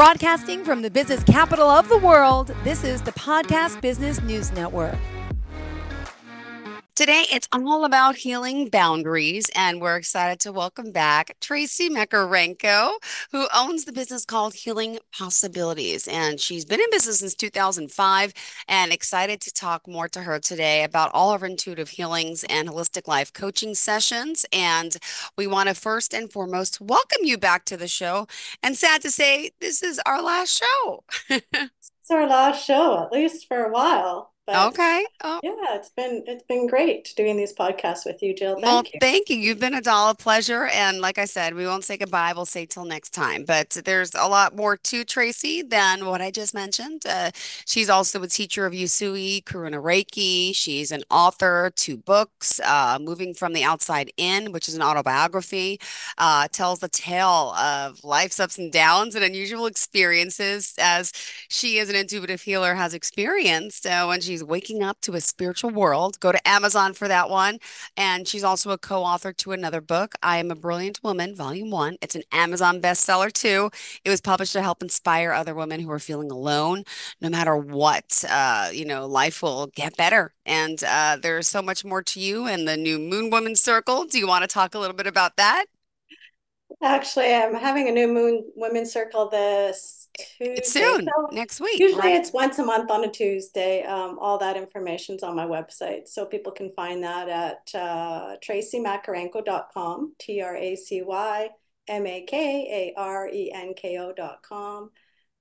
Broadcasting from the business capital of the world, this is the Podcast Business News Network. Today, it's all about healing boundaries, and we're excited to welcome back Tracy Makarenko, who owns the business called Healing Possibilities. And she's been in business since 2005, and excited to talk more to her today about all of her intuitive healings and holistic life coaching sessions. And we want to first and foremost welcome you back to the show. And sad to say, this is our last show. It's our last show, at least for a while. But Okay. Oh, yeah, it's been great doing these podcasts with you, Jill. well, Thank you. thank you. You've been a doll of pleasure. And like I said, we won't say goodbye. We'll say till next time. But there's a lot more to Tracy than what I just mentioned. She's also a teacher of Usui, Kuruna Reiki. She's an author, two books, Moving from the Outside In, which is an autobiography, tells the tale of life's ups and downs and unusual experiences as she, as an intuitive healer, has experienced when she's waking up to a spiritual world. Go to Amazon for that one. And she's also a co-author to another book, I Am a Brilliant Woman, Volume 1. It's an Amazon bestseller too. It was published to help inspire other women who are feeling alone. No matter what, life will get better. And there's so much more to you and the new Moon Woman Circle. Do you want to talk a little bit about that? Actually, I'm having a new Moon Women's Circle this It's Tuesday. soon, So next week, usually right? it's once a month on a Tuesday. All that information's on my website. So people can find that at tracymakarenko.com, TracyMakarenko.com.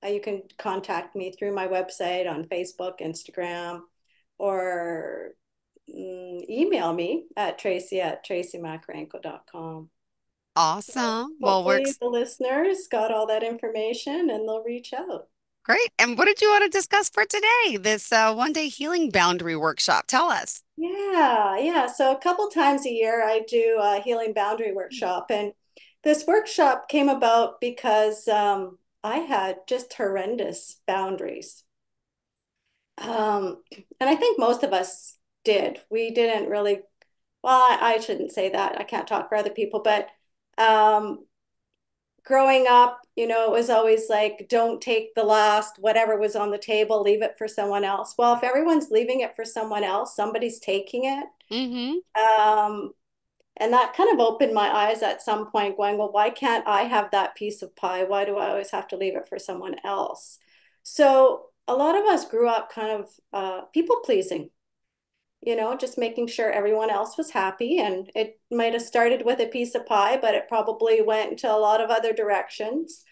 You can contact me through my website on Facebook, Instagram, or email me at tracy@tracymakarenko.com. So Awesome. Well, hopefully the listeners got all that information and they'll reach out. great. And what did you want to discuss for today? This one-day healing boundary workshop. Tell us. Yeah. So a couple times a year, I do a healing boundary workshop. And this workshop came about because I had just horrendous boundaries. And I think most of us did. We didn't really, well, I shouldn't say that. I can't talk for other people, but um, growing up, it was always like, don't take the last, whatever was on the table, leave it for someone else. Well, if everyone's leaving it for someone else, somebody's taking it. Mm-hmm. Um, and that kind of opened my eyes at some point, going, well, why can't I have that piece of pie? Why do I always have to leave it for someone else? So a lot of us grew up kind of people pleasing, just making sure everyone else was happy. And it might have started with a piece of pie, but it probably went into a lot of other directions.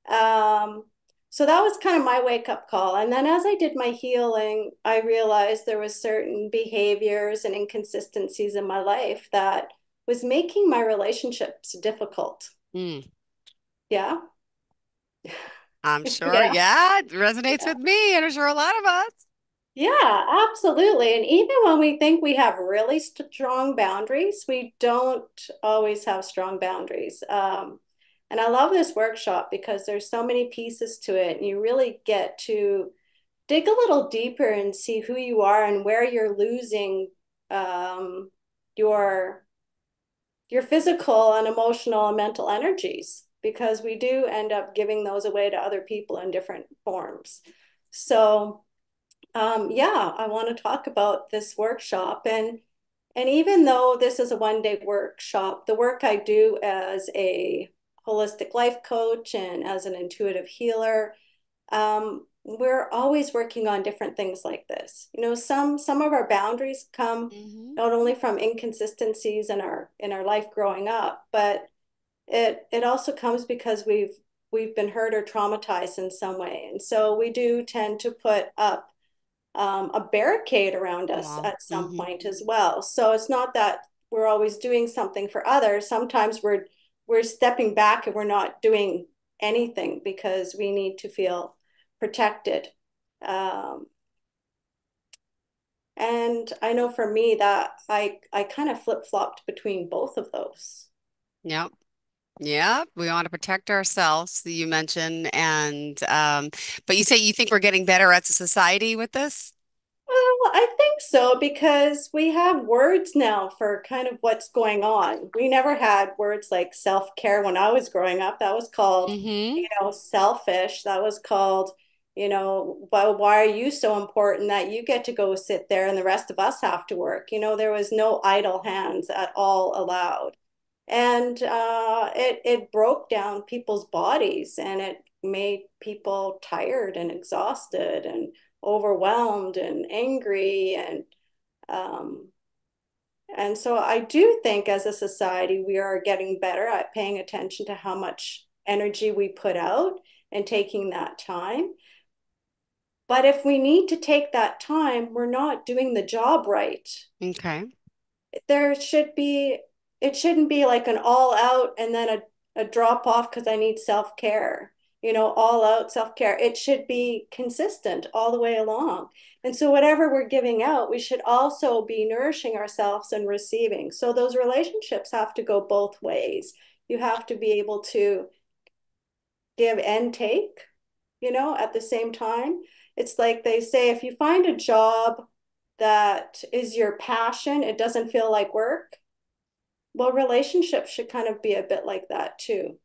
Um, so that was kind of my wake up call. And then as I did my healing, I realized there was certain behaviors and inconsistencies in my life that was making my relationships difficult. Mm. Yeah. I'm sure. Yeah. Yeah, it resonates Yeah. with me, and I'm sure a lot of us. Yeah, absolutely. And even when we think we have really strong boundaries, we don't always have strong boundaries. And I love this workshop because there's so many pieces to it, and you really get to dig a little deeper and see who you are and where you're losing um, your your physical and emotional and mental energies, because we do end up giving those away to other people in different forms. So yeah, I want to talk about this workshop. And even though this is a one-day workshop, the work I do as a holistic life coach and as an intuitive healer, we're always working on different things like this. Some of our boundaries come Hmm. not only from inconsistencies in our life growing up, but it also comes because we've been hurt or traumatized in some way. And so we do tend to put up a barricade around us Wow. at some Hmm. point as well. So it's not that we're always doing something for others. Sometimes we're stepping back and we're not doing anything because we need to feel protected. Um, and I know for me that I kind of flip-flopped between both of those. Yep. Yeah, we want to protect ourselves, you mentioned, and but you say you think we're getting better as a society with this? Well, I think so because we have words now for kind of what's going on. We never had words like self-care when I was growing up. That was called, Mm-hmm. selfish. That was called, well, why are you so important that you get to go sit there and the rest of us have to work? There was no idle hands at all allowed. And it broke down people's bodies and it made people tired and exhausted and overwhelmed and angry um, and so I do think as a society we are getting better at paying attention to how much energy we put out and taking that time. But if we need to take that time, we're not doing the job right. Okay. There should be it shouldn't be like an all out and then a drop off because I need self-care, all out self-care. It should be consistent all the way along. And so whatever we're giving out, we should also be nourishing ourselves and receiving. So those relationships have to go both ways. You have to be able to give and take, at the same time. It's like they say, if you find a job that is your passion, it doesn't feel like work. Well, relationships should kind of be a bit like that too.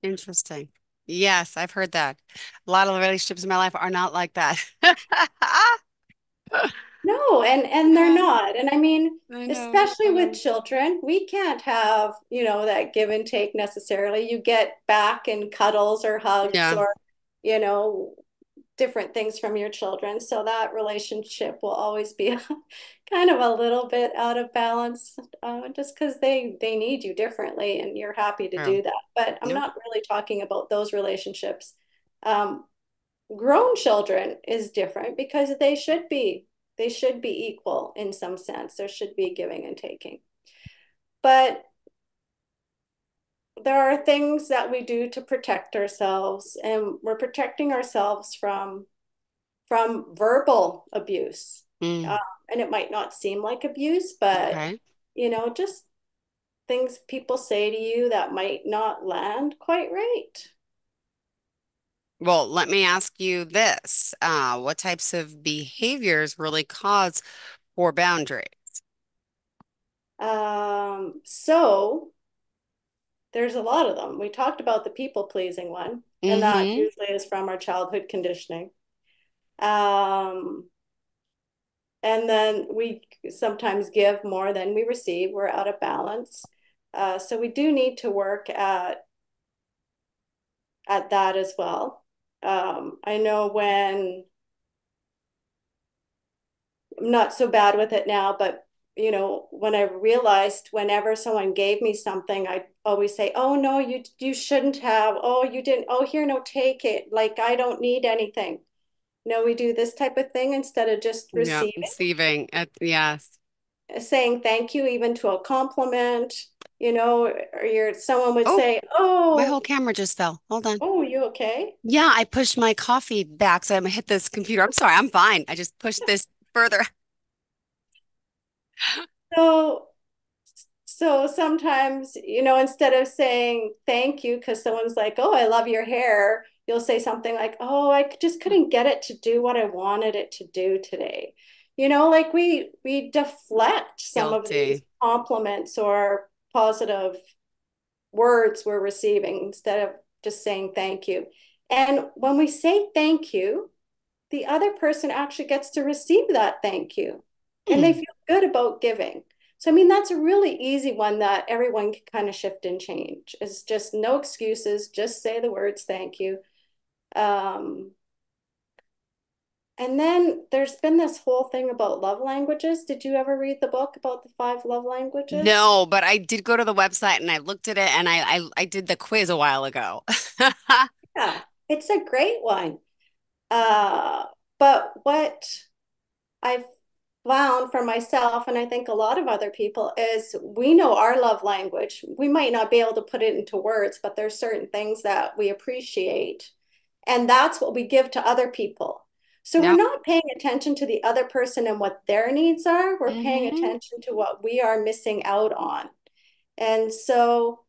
Interesting. Yes, I've heard that. A lot of the relationships in my life are not like that. No, and they're Yeah, not. And I mean, I know. especially with children, we can't have, that give and take necessarily. You get back and cuddles or hugs Yeah. or, you know, different things from your children. So that relationship will always be kind of a little bit out of balance, just because they need you differently, and you're happy to True. do that. But I'm Yep. not really talking about those relationships. Um, Grown children is different because they should be equal in some sense. There should be giving and taking. But there are things that we do to protect ourselves, and we're protecting ourselves from verbal abuse. Uh, Mm, and it might not seem like abuse, but okay. just things people say to you that might not land quite right. Well, let me ask you this. What types of behaviors really cause poor boundaries? So there's a lot of them. We talked about the people pleasing one, and that Mm-hmm. usually is from our childhood conditioning. Um, and then we sometimes give more than we receive. We're out of balance. So we do need to work at that as well. I know when I'm not so bad with it now, but when I realized whenever someone gave me something, I always say, "Oh no, you shouldn't have. Oh, you didn't. Oh, here, no, take it. Like I don't need anything." No, we do this type of thing instead of just Yeah, receiving, receiving. Yes. saying thank you even to a compliment, or someone would Oh, say, my "Oh, whole camera just fell. Hold on. oh, you okay?" Yeah, I pushed my coffee back, so I'm gonna hit this computer. I'm sorry, I'm fine. I just pushed this further. So So sometimes, instead of saying thank you because someone's like, "Oh, I love your hair," you'll say something like, "Oh, I just couldn't get it to do what I wanted it to do today." Like we deflect some of these Guilty. compliments or positive words we're receiving instead of just saying thank you. And when we say thank you, the other person actually gets to receive that thank you and they Hmm. feel good about giving. So, I mean, that's a really easy one that everyone can kind of shift and change. It's just no excuses, just say the words thank you. Um, and then there's been this whole thing about love languages. Did you ever read the book about the five love languages? No, but I did go to the website and I looked at it and I did the quiz a while ago. Yeah, it's a great one. Uh, but what I've found for myself, and I think a lot of other people, is we know our love language. We might not be able to put it into words, but there's certain things that we appreciate. And that's what we give to other people. So we're Yep. not paying attention to the other person and what their needs are. We're paying Hmm. attention to what we are missing out on. And so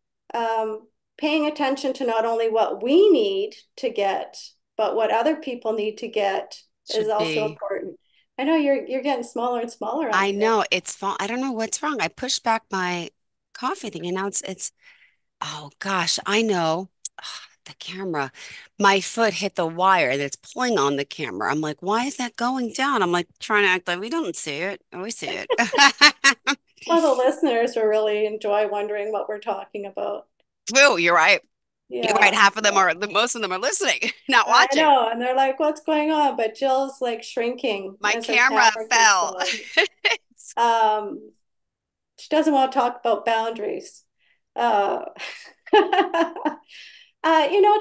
paying attention to not only what we need to get, but what other people need to get is Should also be. important. I know you're getting smaller and smaller on I me there. know it's fine. I don't know what's wrong. I pushed back my coffee thing and now it's oh gosh, I know. The camera. My foot hit the wire and it's pulling on the camera. I'm like, why is that going down? I'm like trying to act like we don't see it. Oh, we see it. Well, the listeners will really enjoy wondering what we're talking about. True, you're right. You're right. Yeah, Half of them yeah. are, most of them are listening, not I watching. know. And they're like, what's going on? But Jill's like shrinking My as her camera camera keeps fell. going. Um, she doesn't want to talk about boundaries. Uh,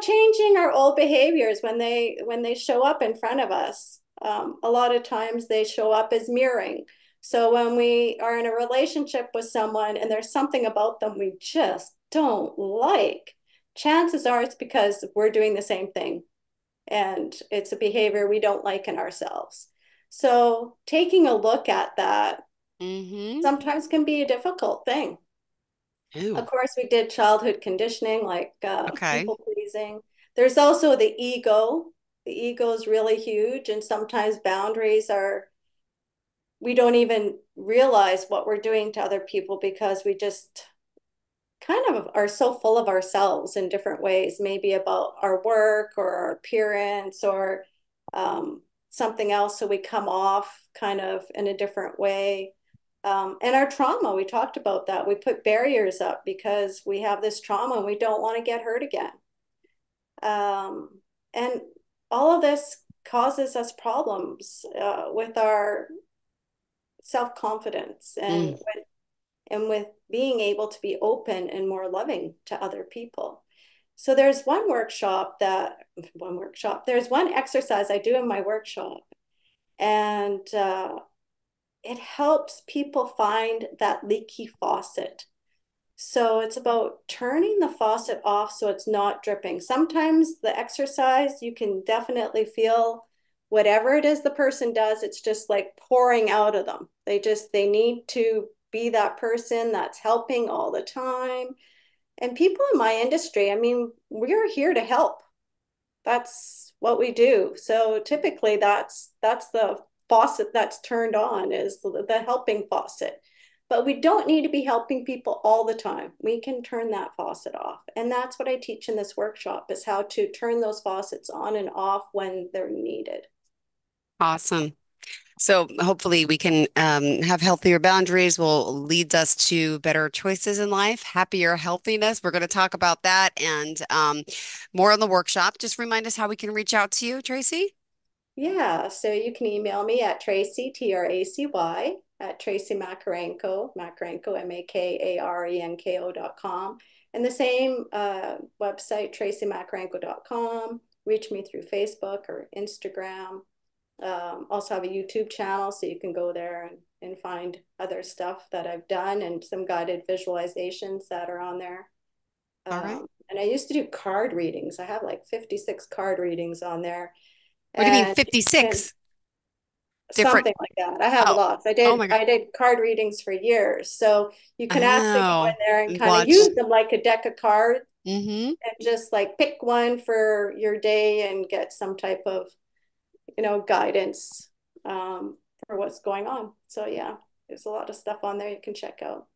changing our old behaviors when they show up in front of us. A lot of times they show up as mirroring. So when we are in a relationship with someone and there's something about them we just don't like, chances are it's because we're doing the same thing and it's a behavior we don't like in ourselves. So taking a look at that Mm-hmm. sometimes can be a difficult thing. Of Ooh, course, we did childhood conditioning, like okay. people pleasing. There's also the ego. The ego is really huge, and sometimes boundaries are, we don't even realize what we're doing to other people because we just kind of are so full of ourselves in different ways, maybe about our work or our appearance or something else. So we come off kind of in a different way. And our trauma, we talked about that. We put barriers up because we have this trauma and we don't want to get hurt again. And all of this causes us problems with our self-confidence Mm. and with being able to be open and more loving to other people. So there's there's one exercise I do in my workshop, and it helps people find that leaky faucet. So it's about turning the faucet off so it's not dripping. Sometimes the exercise, you can definitely feel whatever it is the person does, it's just like pouring out of them. They need to be that person that's helping all the time. And people in my industry, I mean, we're here to help. That's what we do. So typically that's the faucet that's turned on is the helping faucet. But we don't need to be helping people all the time. We can turn that faucet off. And that's what I teach in this workshop is how to turn those faucets on and off when they're needed. Awesome. So hopefully we can have healthier boundaries will lead us to better choices in life, happier healthiness. We're going to talk about that and more on the workshop. Just remind us how we can reach out to you, Tracy. Yeah, so you can email me at Tracy, Tracy, at Tracy Makarenko, Makarenko.com. And the same website, tracymakarenko.com. Reach me through Facebook or Instagram. Also have a YouTube channel, so you can go there and find other stuff that I've done and some guided visualizations that are on there. All right. And I used to do card readings. I have like 56 card readings on there. What do you mean And you can 56 different? something like that. I have Oh, lots. I oh did my God. I did card readings for years. So you can actually go in Oh, there and kind of watch. use them like a deck of cards Mm-hmm. and just like pick one for your day and get some type of, guidance for what's going on. So yeah, there's a lot of stuff on there you can check out.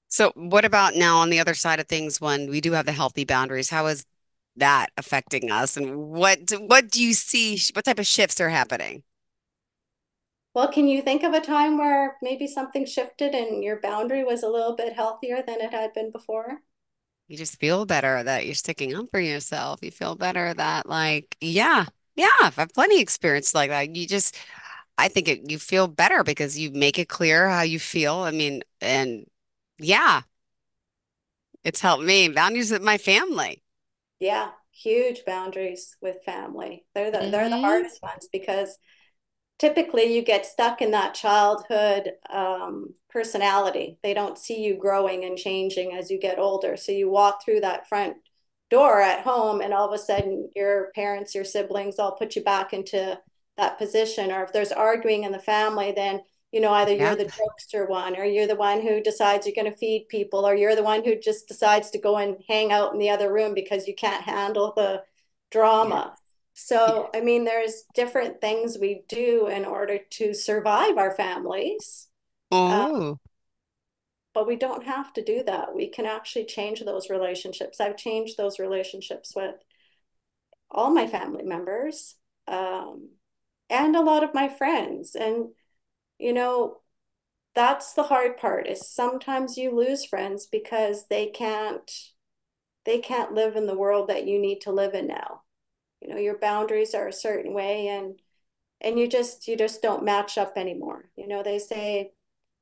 So what about now on the other side of things when we do have the healthy boundaries? How is that affecting us? And what do you see? What type of shifts are happening? Well, can you think of a time where maybe something shifted and your boundary was a little bit healthier than it had been before? You just feel better that you're sticking up for yourself. You feel better that like, yeah, I've had plenty of experience like that. I think you feel better because you make it clear how you feel. I mean, and yeah, it's helped me. Boundaries with my family. Yeah, huge boundaries with family. They're the Hmm. hardest ones because typically you get stuck in that childhood personality. They don't see you growing and changing as you get older. So you walk through that front door at home, and all of a sudden, your parents, your siblings all put you back into that position. Or if there's arguing in the family, then either you're Yep. the jokester one, or you're the one who decides you're going to feed people, or you're the one who just decides to go and hang out in the other room because you can't handle the Yeah. drama. So, I mean, there's different things we do in order to survive our families, uh, Oh, but we don't have to do that. We can actually change those relationships. I've changed those relationships with all my family members, um, and a lot of my friends. And, you know, that's the hard part is sometimes you lose friends because they can't live in the world that you need to live in now. Your boundaries are a certain way, and you just don't match up anymore. They say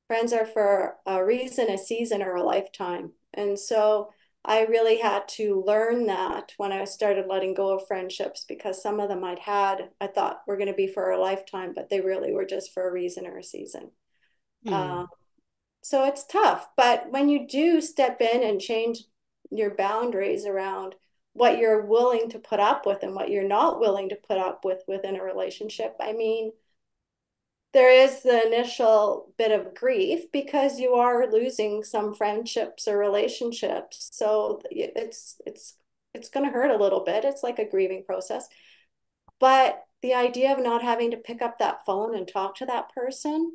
friends are for a reason, a season, or a lifetime. And so I really had to learn that when I started letting go of friendships, because some of them I thought were going to be for a lifetime, but they really were just for a reason or a season. hmm. Um, so it's tough, but when you do step in and change your boundaries around what you're willing to put up with and what you're not willing to put up with within a relationship, I mean, there is the initial bit of grief because you are losing some friendships or relationships. So it's going to hurt a little bit. It's like a grieving process. But the idea of not having to pick up that phone and talk to that person,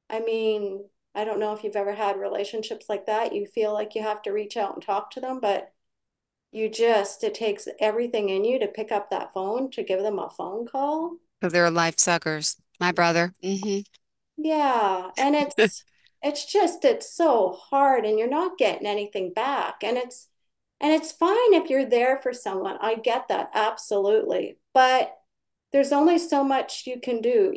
I mean, I don't know if you've ever had relationships like that. You feel like you have to reach out and talk to them, but it takes everything in you to pick up that phone to give them a phone call. Because they're life suckers. My brother. Yeah, and it's so hard and you're not getting anything back. And it's fine if you're there for someone. I get that absolutely. But there's only so much you can do.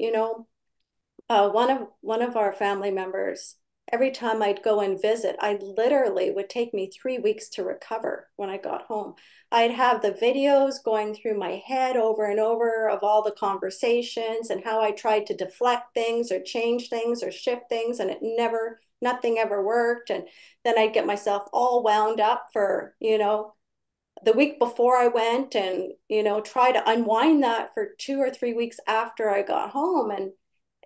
One of our family members, every time I'd go and visit, I literally would take me 3 weeks to recover when I got home. I'd have the videos going through my head over and over of all the conversations and how I tried to deflect things or change things or shift things, and nothing ever worked. And then I'd get myself all wound up for, the week before I went, and, try to unwind that for 2 or 3 weeks after I got home.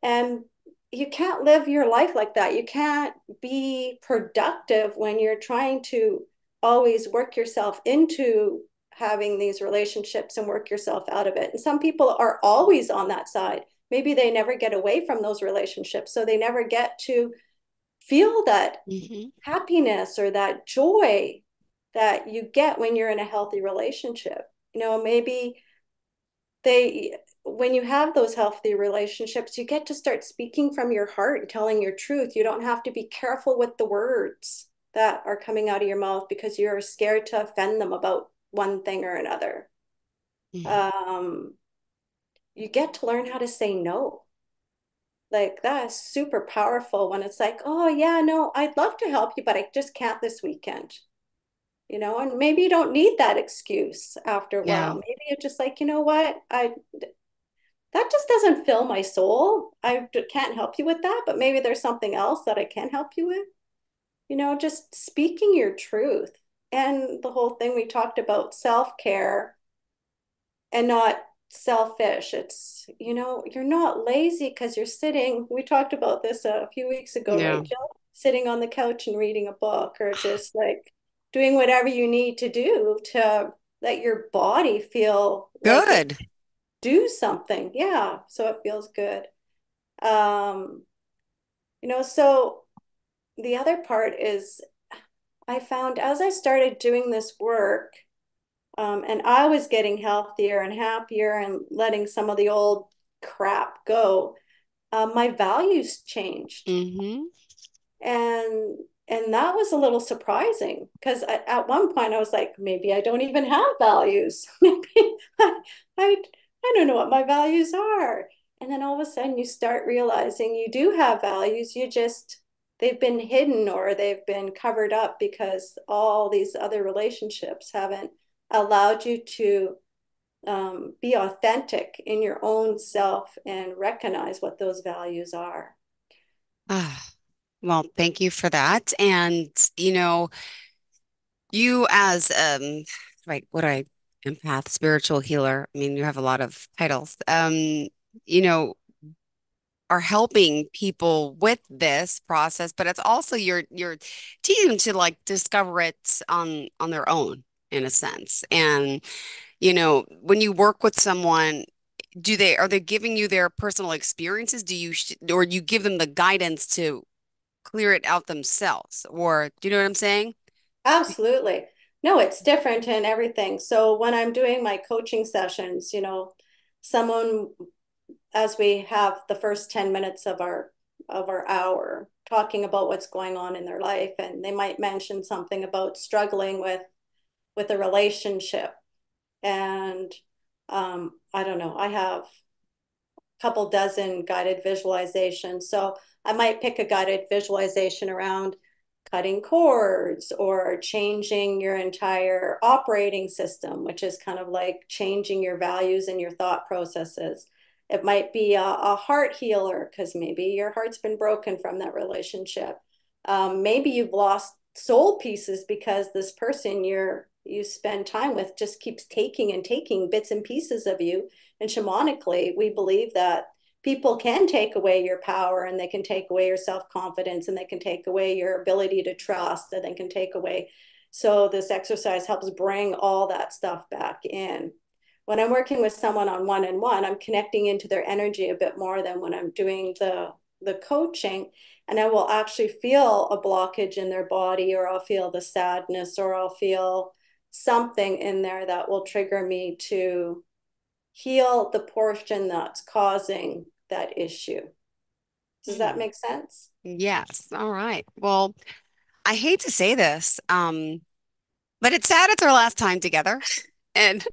And you can't live your life like that. You can't be productive when you're trying to always work yourself into having these relationships and work yourself out of it. And some people are always on that side. Maybe they never get away from those relationships, so they never get to feel that Hmm. happiness or that joy that you get when you're in a healthy relationship. Maybe they when you have those healthy relationships, you get to start speaking from your heart and telling your truth. You don't have to be careful with the words that are coming out of your mouth because you're scared to offend them about one thing or another. Hmm. um, you get to learn how to say no. Like, that is super powerful when it's like, oh yeah, no, I'd love to help you, but I just can't this weekend. And maybe you don't need that excuse after a while. Yeah. Maybe you're just like, you know what, I that just doesn't fill my soul. I can't help you with that, but maybe there's something else that I can help you with. Just speaking your truth. And the whole thing we talked about, self-care and not selfish. You're not lazy because you're sitting. We talked about this a few weeks ago, Yeah. right, Jill? Sitting on the couch and reading a book, or just like doing whatever you need to do to let your body feel like it Good. do something. Yeah, so it feels good. Um, so the other part is I found as I started doing this work, and I was getting healthier and happier and letting some of the old crap go, my values changed. Hmm. And and that was a little surprising because at one point I was like, maybe I don't even have values. Maybe I, I don't know what my values are. And then all of a sudden you start realizing you do have values. They've been hidden or they've been covered up because all these other relationships haven't allowed you to be authentic in your own self and recognize what those values are. Ah, well, thank you for that. And, you as right, what I empath, spiritual healer, I mean, you have a lot of titles. You know, are helping people with this process, but it's also you're teaching them to like discover it on their own in a sense. And when you work with someone, are they giving you their personal experiences? Or you give them the guidance to clear it out themselves? Or do you know what I'm saying? Absolutely. No, it's different in everything. So when I'm doing my coaching sessions, someone, as we have the first 10 minutes of our hour talking about what's going on in their life, and they might mention something about struggling with a relationship. And I don't know, I have couple dozen guided visualizations. So I might pick a guided visualization around cutting cords or changing your entire operating system, which is kind of like changing your values and your thought processes. It might be a heart healer because maybe your heart's been broken from that relationship. Maybe you've lost soul pieces because this person you spend time with just keeps taking and taking bits and pieces of you. And shamanically, we believe that people can take away your power, and they can take away your self-confidence, and they can take away your ability to trust, and they can take away. So this exercise helps bring all that stuff back in. When I'm working with someone on one-on-one, I'm connecting into their energy a bit more than when I'm doing the coaching. And I will actually feel a blockage in their body, or I'll feel the sadness, or I'll feel something in there that will trigger me to heal the portion that's causing that issue. Does that Hmm. make sense? Yes. All right. Well, I hate to say this, but it's sad it's our last time together. And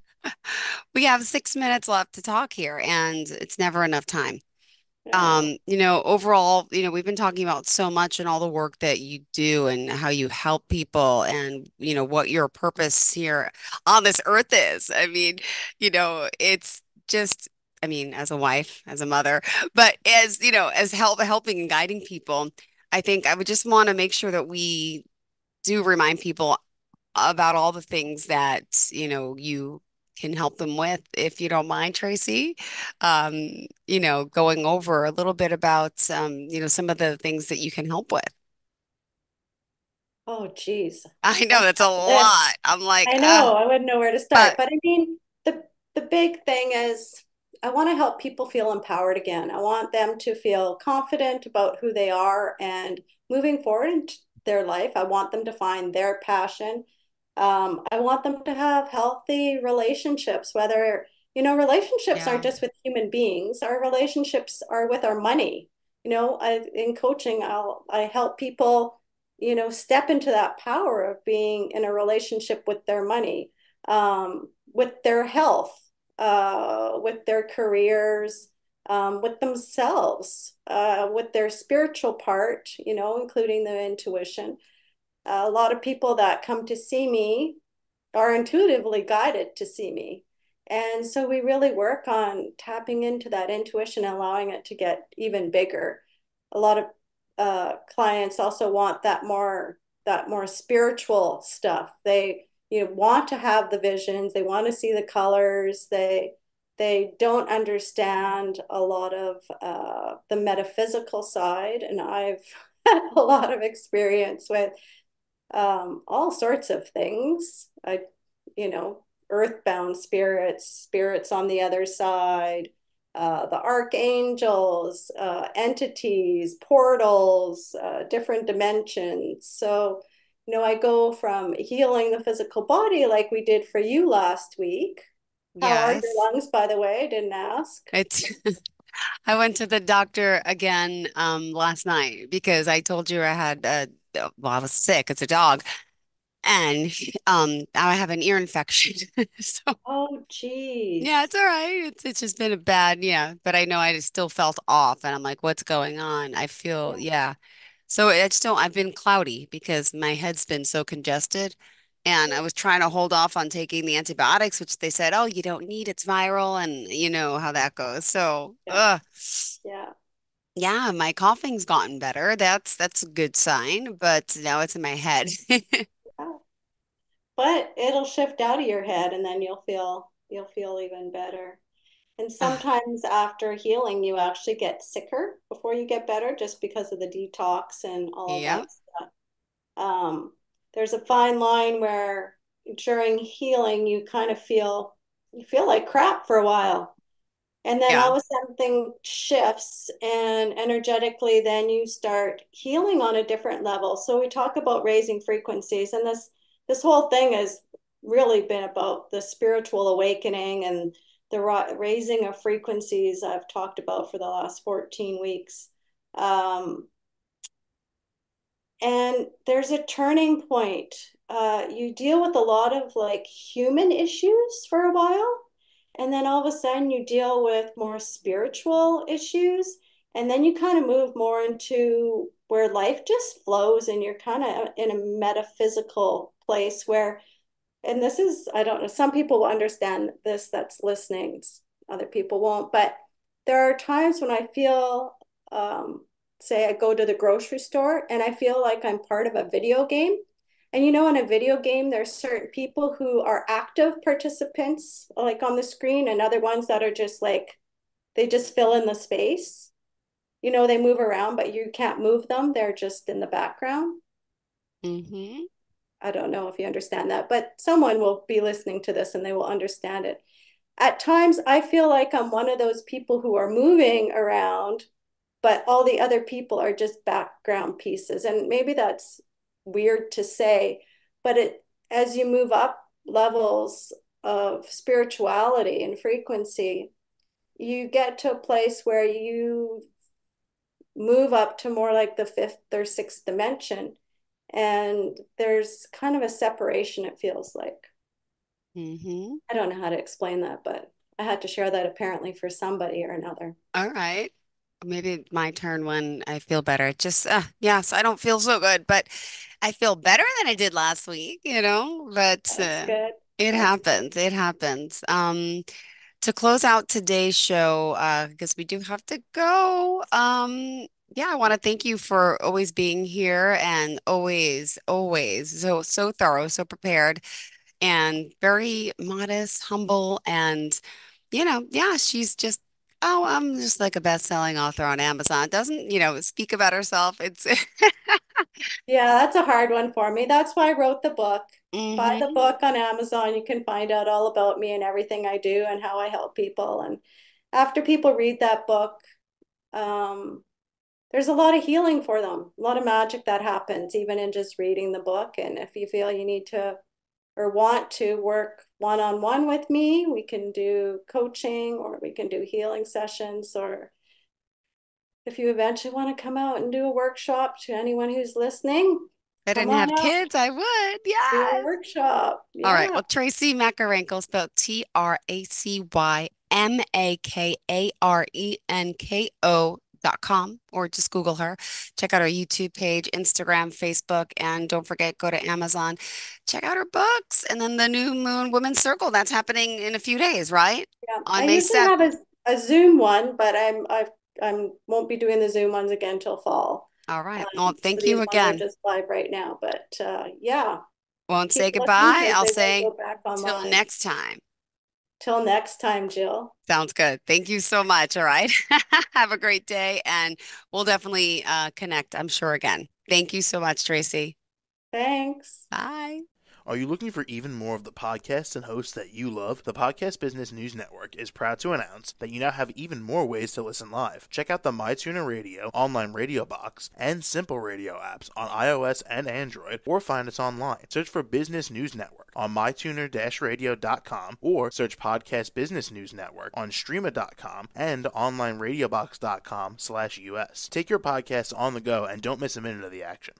we have 6 minutes left to talk here, and it's never enough time. Yeah. Overall, we've been talking about so much and all the work that you do and how you help people and, what your purpose here on this earth is. I mean, it's just, I mean, as a wife, as a mother, but as helping and guiding people, I think I would just want to make sure that we do remind people about all the things that, you can help them with, if you don't mind, Tracy. Um, going over a little bit about, some of the things that you can help with. Oh, geez. I know That's that's a a list. lot. I'm like, I know, I wouldn't know where to start. but But I mean, the big thing is I want to help people feel empowered again. I want them to feel confident about who they are and moving forward in their life. I want them to find their passion. I want them to have healthy relationships, whether, relationships aren't yeah, just with human beings. Our relationships are with our money. In coaching, I help people step into that power of being in a relationship with their money, with their health, with their careers, with themselves, with their spiritual part, including the intuition. A lot of people that come to see me are intuitively guided to see me. And so we really work on tapping into that intuition, allowing it to get even bigger. A lot of clients also want that more spiritual stuff. They want to have the visions, they want to see the colors, they don't understand a lot of the metaphysical side, and I've had a lot of experience with all sorts of things. You know, earthbound spirits, spirits on the other side, the archangels, entities, portals, different dimensions. So, I go from healing the physical body like we did for you last week. How are your yes. lungs, by the way? I didn't ask. It's I went to the doctor again last night because I told you I had well, I was sick. It's a dog. And now I have an ear infection. So Oh, yeah, geez. it's all right. It's just been a bad, yeah. But I know I just still felt off, and I'm like, what's going on? I feel, Yeah, yeah. So it's still, I've been cloudy because my head's been so congested, and I was trying to hold off on taking the antibiotics, which they said, oh, you don't need, it's viral, and you know how that goes. So, yeah, yeah. yeah, my coughing's gotten better. That's a good sign, but now it's in my head. Yeah. But it'll shift out of your head, and then you'll feel even better. And sometimes after healing, you actually get sicker before you get better just because of the detox and all of Yeah. that stuff. There's a fine line where during healing, you kind of feel you feel like crap for a while. And then Yeah. all of a sudden thing shifts and energetically then you start healing on a different level. So we talk about raising frequencies, and this whole thing has really been about the spiritual awakening and the raising of frequencies I've talked about for the last 14 weeks. And there's a turning point. You deal with a lot of like human issues for a while, and then all of a sudden you deal with more spiritual issues, and then you kind of move more into where life just flows, and you're kind of in a metaphysical place where, and this is, I don't know, some people will understand this that's listening, other people won't, but there are times when I feel, say I go to the grocery store and I feel like I'm part of a video game. And you know, in a video game, there's certain people who are active participants, like on the screen, and other ones that are just like, they just fill in the space. You know, they move around, but you can't move them. They're just in the background. Mm-hmm. I don't know if you understand that, but someone will be listening to this and they will understand it. At times, I feel like I'm one of those people who are moving around, but all the other people are just background pieces. And maybe that's weird to say, but as you move up levels of spirituality and frequency, you get to a place where you move up to more like the fifth or sixth dimension. And there's kind of a separation, it feels like. Mm-hmm. I don't know how to explain that, but I had to share that apparently for somebody or another. All right. Maybe my turn when I feel better. Just, yes, I don't feel so good, but I feel better than I did last week, but That's good. it That's happens. It happens. To close out today's show, because we do have to go. Yeah, I want to thank you for always being here and always so thorough, so prepared, and very modest, humble, and yeah, she's just, oh, I'm just like a best-selling author on Amazon. Doesn't, speak about herself. It's Yeah, that's a hard one for me. That's why I wrote the book. Buy the hmm book on Amazon. You can find out all about me and everything I do and how I help people. And after people read that book, um, there's a lot of healing for them, a lot of magic that happens even in just reading the book. And if you feel you need to or want to work one-on-one with me, we can do coaching or we can do healing sessions, or if you eventually want to come out and do a workshop, to anyone who's listening, I come didn't on have out, kids, I would. do a Yes. workshop. All right. Yeah. Well, Tracy Makarenko, spelled TracyMakarenko.com, or just Google her. Check out her YouTube page, Instagram, Facebook, and don't forget, go to Amazon. Check out her books, and then the New Moon Women's Circle that's happening in a few days, right? Yeah. On I May usually have 7th. a Zoom one, but I won't be doing the Zoom ones again till fall. All right. Well, So thank you these ones are again. just live right now. But yeah, Won't keep say looking goodbye. because I'll they will say go back till online. next time. Till next time, Jill. Sounds good. Thank you so much. All right. Have a great day, and we'll definitely connect, I'm sure, again. Thank you so much, Tracy. Thanks. Bye. Are you looking for even more of the podcasts and hosts that you love? The Podcast Business News Network is proud to announce that you now have even more ways to listen live. Check out the MyTuner Radio, online radio box, and Simple Radio apps on iOS and Android, or find us online. Search for Business News Network on mytuner-radio.com, or search Podcast Business News Network on streama.com and onlineradiobox.com/US. Take your podcasts on the go and don't miss a minute of the action.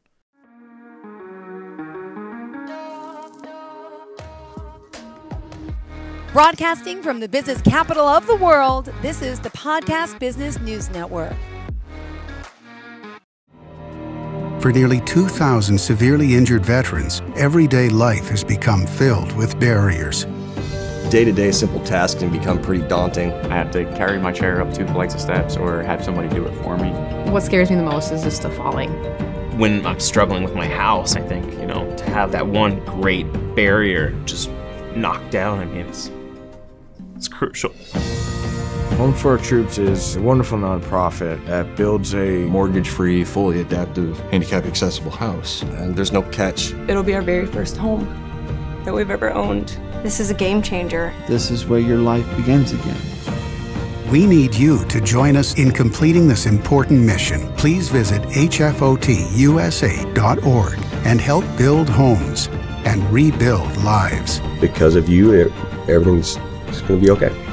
Broadcasting from the business capital of the world, this is the Podcast Business News Network. For nearly 2,000 severely injured veterans, everyday life has become filled with barriers. Day-to-day simple tasks can become pretty daunting. I have to carry my chair up 2 flights of steps or have somebody do it for me. What scares me the most is just the falling. When I'm struggling with my house, I think, to have that one great barrier just knocked down, it's crucial. Home for Our Troops is a wonderful nonprofit that builds a mortgage-free, fully adaptive, handicap-accessible house. And there's no catch. It'll be our very first home. that we've ever owned. This is a game changer. This is where your life begins again. We need you to join us in completing this important mission. Please visit hfotusa.org and help build homes and rebuild lives. Because of you, everything's going to be okay.